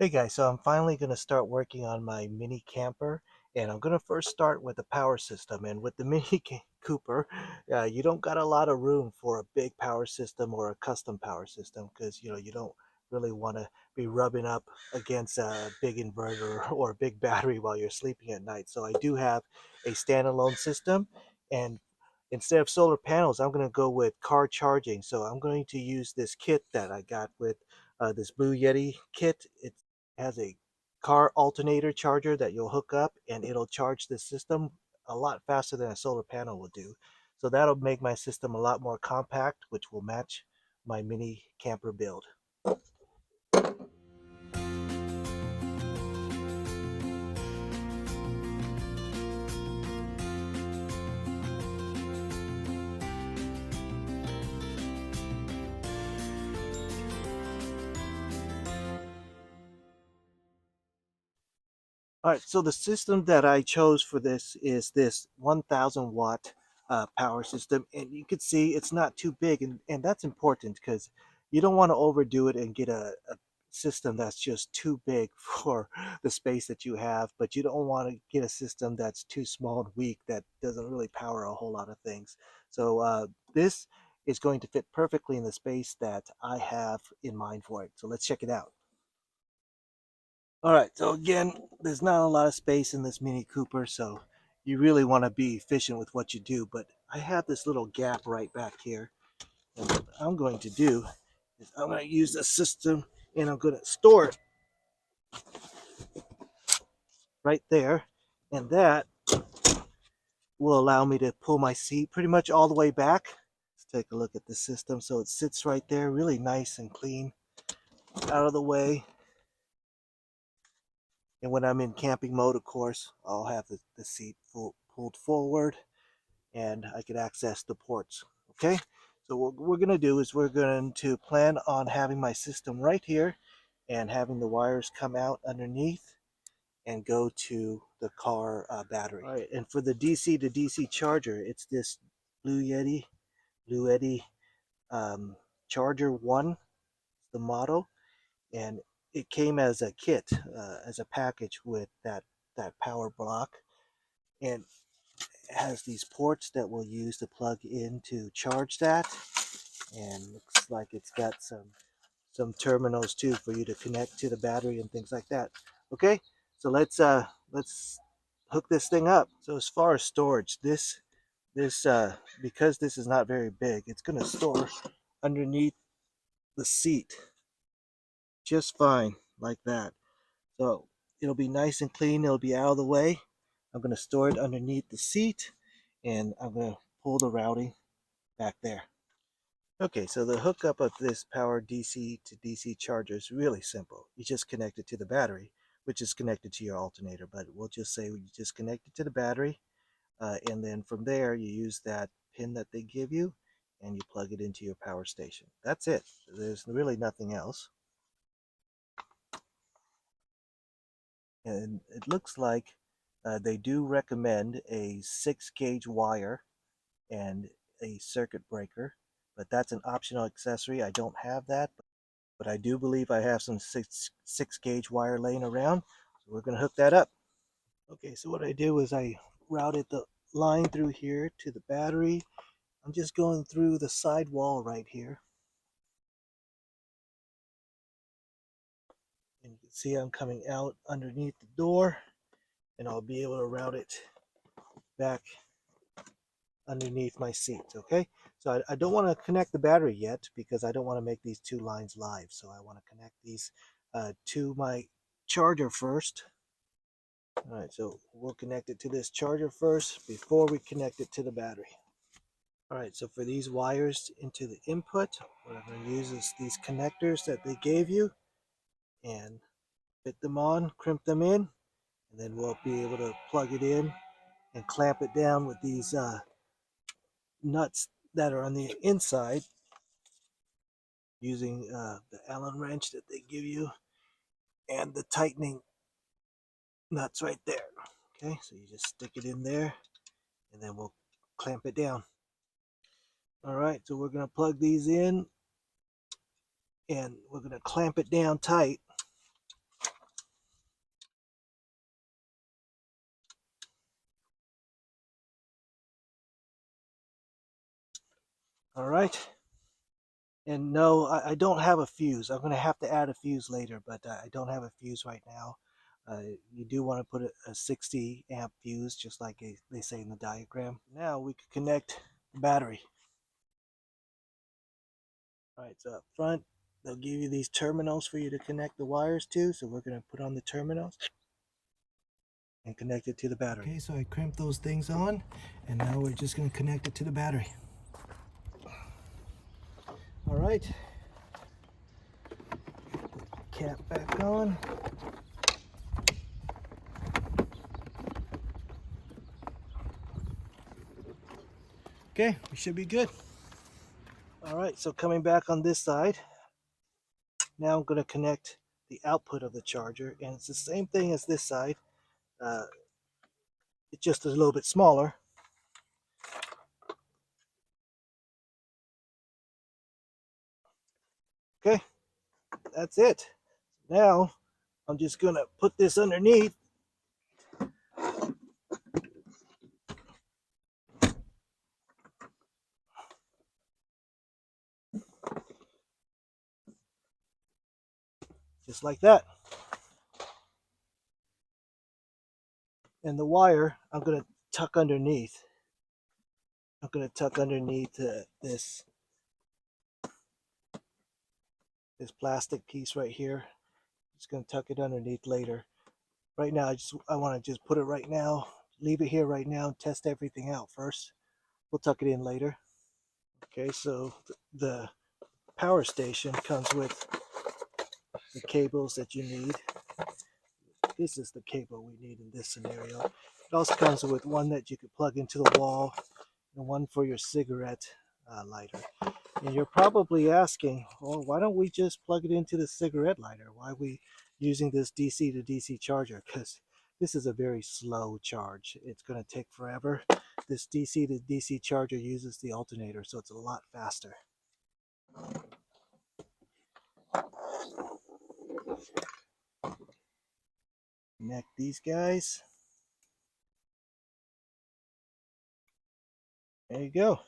Hey guys, so I'm finally going to start working on my mini camper, and I'm going to first start with the power system. And with the Cooper, you don't got a lot of room for a big power system or a custom power system because you don't really want to be rubbing up against a big inverter or a big battery while you're sleeping at night. So I do have a standalone system, and instead of solar panels, I'm going to go with car charging. So I'm going to use this kit that I got with this Blue Yeti kit. It has a car alternator charger that you'll hook up and it'll charge the system a lot faster than a solar panel will do. So that'll make my system a lot more compact, which will match my mini camper build. All right, so the system that I chose for this is this 1000 watt power system. And you can see it's not too big. And that's important because you don't want to overdo it and get a system that's just too big for the space that you have. But you don't want to get a system that's too small and weak that doesn't really power a whole lot of things. So this is going to fit perfectly in the space that I have in mind for it. So let's check it out. All right, so again, there's not a lot of space in this Mini Cooper, so you really want to be efficient with what you do. But I have this little gap right back here. And what I'm going to do is I'm going to use the system and I'm going to store it right there. And that will allow me to pull my seat pretty much all the way back. Let's take a look at the system. So it sits right there, really nice and clean, out of the way. And when I'm in camping mode, of course, I'll have the seat pulled forward and I could access the ports. Okay, so what we're going to do is we're going to plan on having my system right here and having the wires come out underneath and go to the car battery. All right, and for the DC to DC charger, it's this Bluetti Charger 1, the model, and it came as a kit, as a package with that power block, and it has these ports that we'll use to plug in to charge that, and looks like it's got some terminals too for you to connect to the battery and things like that. Okay, so let's hook this thing up. So as far as storage, this because this is not very big, it's going to store underneath the seat just fine like that. So it'll be nice and clean, it'll be out of the way. I'm going to store it underneath the seat and I'm going to pull the routing back there. Okay, so the hookup of this power DC to DC charger is really simple. You just connect it to the battery, which is connected to your alternator, but we'll just say you just connect it to the battery, and then from there you use that pin that they give you and you plug it into your power station. That's it. There's really nothing else. And it looks like they do recommend a 6 gauge wire and a circuit breaker, but that's an optional accessory. I don't have that, but I do believe I have some six gauge wire laying around, so we're going to hook that up. Okay, so what I do is I routed the line through here to the battery. I'm just going through the side wall right here, and you can see I'm coming out underneath the door, and I'll be able to route it back underneath my seat. Okay, so I don't want to connect the battery yet because I don't want to make these two lines live, so I want to connect these to my charger first. All right, so we'll connect it to this charger first before we connect it to the battery. All right, so for these wires into the input, what I'm going to use is these connectors that they gave you and fit them on, crimp them in, and then we'll be able to plug it in and clamp it down with these nuts that are on the inside using the Allen wrench that they give you and the tightening nuts right there. Okay, so you just stick it in there and then we'll clamp it down. All right, so we're going to plug these in and we're going to clamp it down tight. All right. And no, I don't have a fuse. I'm going to have to add a fuse later, but I don't have a fuse right now. You do want to put a 60 amp fuse, just like they say in the diagram. Now we can connect the battery. All right, so up front, they'll give you these terminals for you to connect the wires to. So we're going to put on the terminals and connect it to the battery. Okay, so I crimped those things on, and now we're just going to connect it to the battery. All right, cap back on. Okay, we should be good. All right, so coming back on this side, now I'm going to connect the output of the charger, and it's the same thing as this side. It's just a little bit smaller. Okay, that's it. Now I'm just going to put this underneath. Just like that. And the wire I'm going to tuck underneath. I'm going to tuck underneath this plastic piece right here. Just going to tuck it underneath later. Right now, I want to just put it right now, leave it here right now, and test everything out first. We'll tuck it in later. Okay, so the power station comes with the cables that you need. This is the cable we need in this scenario. It also comes with one that you could plug into the wall and one for your cigarette lighter. And you're probably asking, well, why don't we just plug it into the cigarette lighter? Why are we using this DC to DC charger? Because this is a very slow charge. It's going to take forever. This DC to DC charger uses the alternator, so it's a lot faster. Connect these guys. There you go.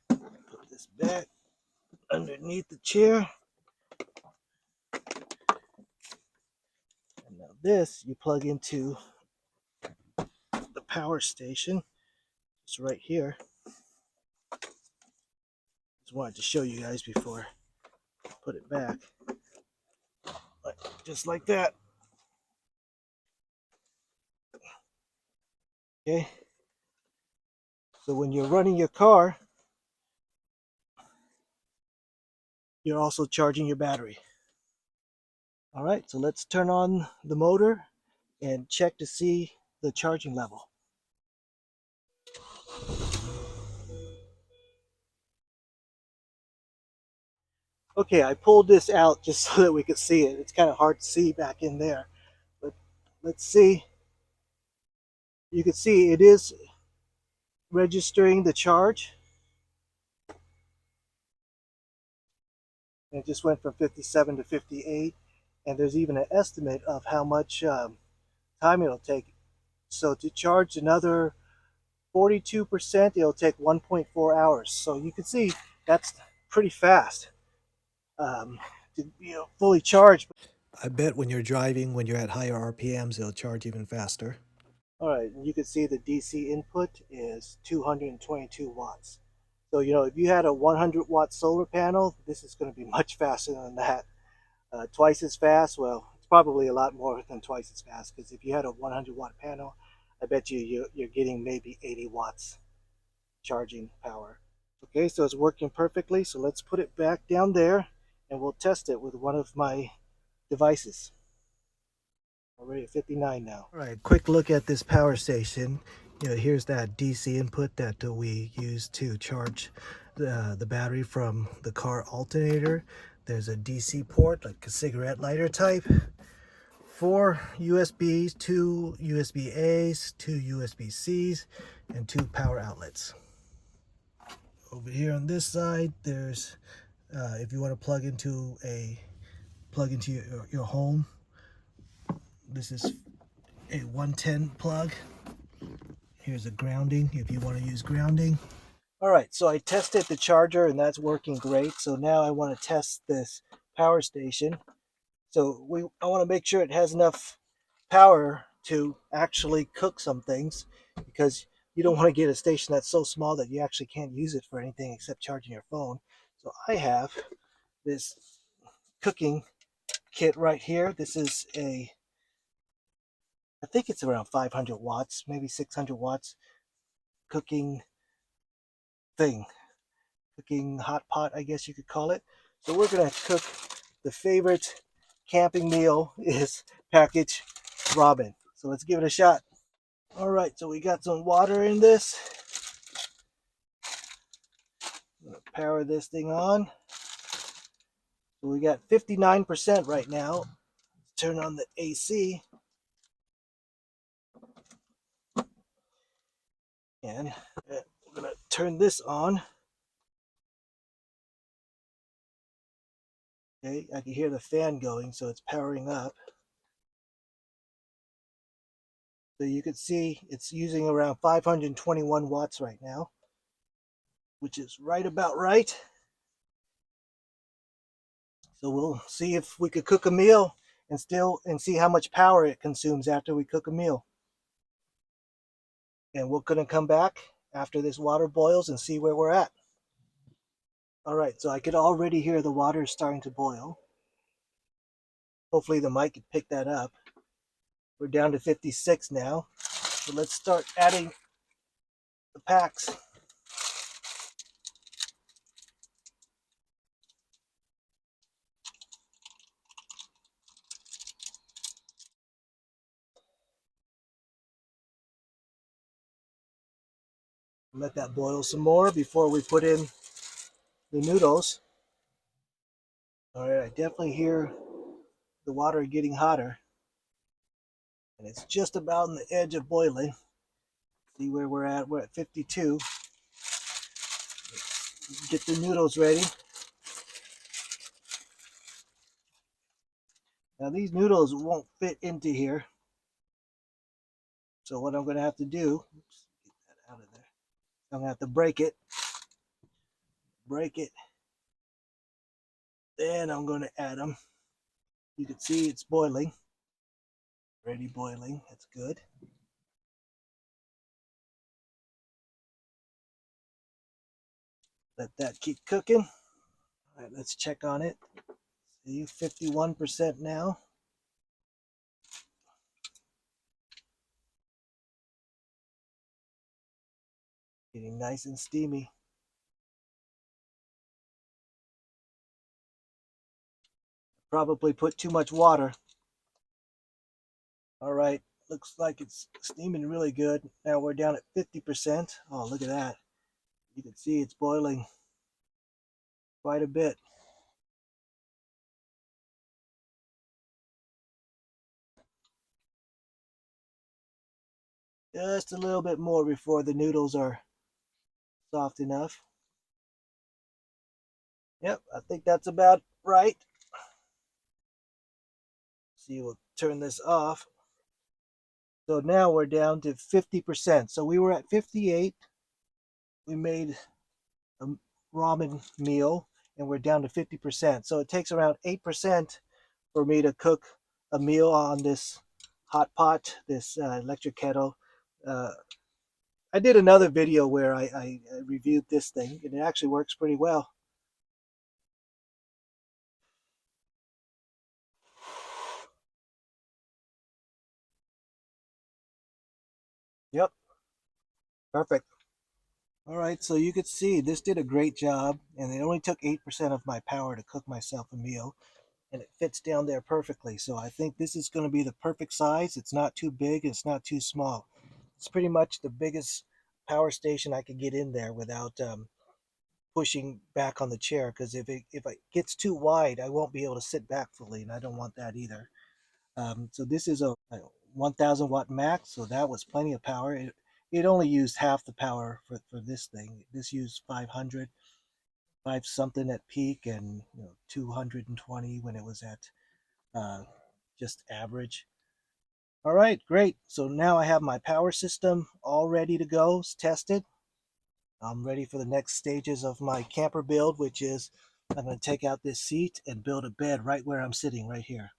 Put this back underneath the chair. And now this you plug into the power station. It's right here. Just wanted to show you guys before I put it back. Just like that. Okay. So when you're running your car, you're also charging your battery. All right, so let's turn on the motor and check to see the charging level. Okay, I pulled this out just so that we could see it. It's kind of hard to see back in there, but let's see. You can see it is registering the charge. And it just went from 57 to 58, and there's even an estimate of how much time it'll take. So to charge another 42%, it'll take 1.4 hours. So you can see that's pretty fast to fully charged. I bet when you're driving, when you're at higher RPMs, it'll charge even faster. All right, and you can see the DC input is 222 watts. So, if you had a 100-watt solar panel, this is going to be much faster than that. Twice as fast, well, it's probably a lot more than twice as fast, because if you had a 100-watt panel, I bet you're getting maybe 80 watts charging power. Okay, so it's working perfectly, so let's put it back down there, and we'll test it with one of my devices. Already at 59 now. All right, quick look at this power station. Here's that DC input that we use to charge the battery from the car alternator. There's a DC port, like a cigarette lighter type. 4 USBs, 2 USB-As, 2 USB-Cs, and 2 power outlets. Over here on this side, there's if you want to plug into your home. This is a 110 plug. Here's a grounding if you want to use grounding. All right, so I tested the charger and that's working great. So now I want to test this power station. So I want to make sure it has enough power to actually cook some things, because you don't want to get a station that's so small that you actually can't use it for anything except charging your phone. So I have this cooking kit right here. This is I think it's around 500 watts, maybe 600 watts cooking thing. Cooking hot pot, I guess you could call it. So we're gonna cook the favorite camping meal is packaged ramen. So let's give it a shot. All right, so we got some water in this. I'm gonna power this thing on. So we got 59% right now. Turn on the AC. And we're gonna turn this on. Okay, I can hear the fan going, so it's powering up. So you can see it's using around 521 watts right now, which is right about right. So we'll see if we could cook a meal and see how much power it consumes after we cook a meal. And we're gonna come back after this water boils and see where we're at. All right, so I could already hear the water starting to boil. Hopefully the mic could pick that up. We're down to 56 now. So let's start adding the packs. Let that boil some more before we put in the noodles. All right, I definitely hear the water getting hotter, and it's just about on the edge of boiling. See where we're at? We're at 52. Get the noodles ready. Now these noodles won't fit into here. So what I'm going to have to do, oops, get that out of there. I'm going to have to break it. Then I'm going to add them. You can see it's boiling. Already boiling. That's good. Let that keep cooking. All right, let's check on it. See, 51% now. Getting nice and steamy. Probably put too much water. All right, looks like it's steaming really good. Now we're down at 50%. Oh, look at that. You can see it's boiling quite a bit. Just a little bit more before the noodles are soft enough. Yep, I think that's about right. See, we'll turn this off. So now we're down to 50%. So we were at 58. We made a ramen meal and we're down to 50%. So it takes around 8% for me to cook a meal on this hot pot, this electric kettle. Uh, I did another video where I reviewed this thing and it actually works pretty well. Yep, perfect. All right, so you could see this did a great job, and it only took 8% of my power to cook myself a meal, and it fits down there perfectly. So I think this is going to be the perfect size. It's not too big, it's not too small. It's pretty much the biggest power station I could get in there without pushing back on the chair, because if it gets too wide, I won't be able to sit back fully, and I don't want that either. So this is a 1000 watt max, so that was plenty of power. It only used half the power for this thing. This used 500, 5 something at peak, and 220 when it was at uh, just average. All right, great. So now I have my power system all ready to go. It's tested. I'm ready for the next stages of my camper build, which is I'm going to take out this seat and build a bed right where I'm sitting right here.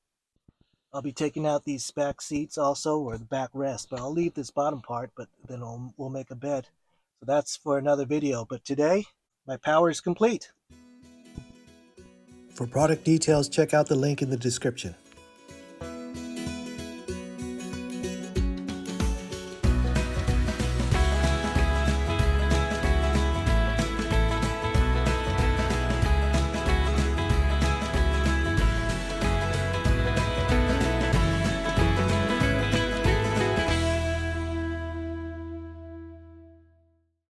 I'll be taking out these back seats also, or the back rest, but I'll leave this bottom part, but then we'll make a bed. So that's for another video, but today my power is complete. For product details, check out the link in the description.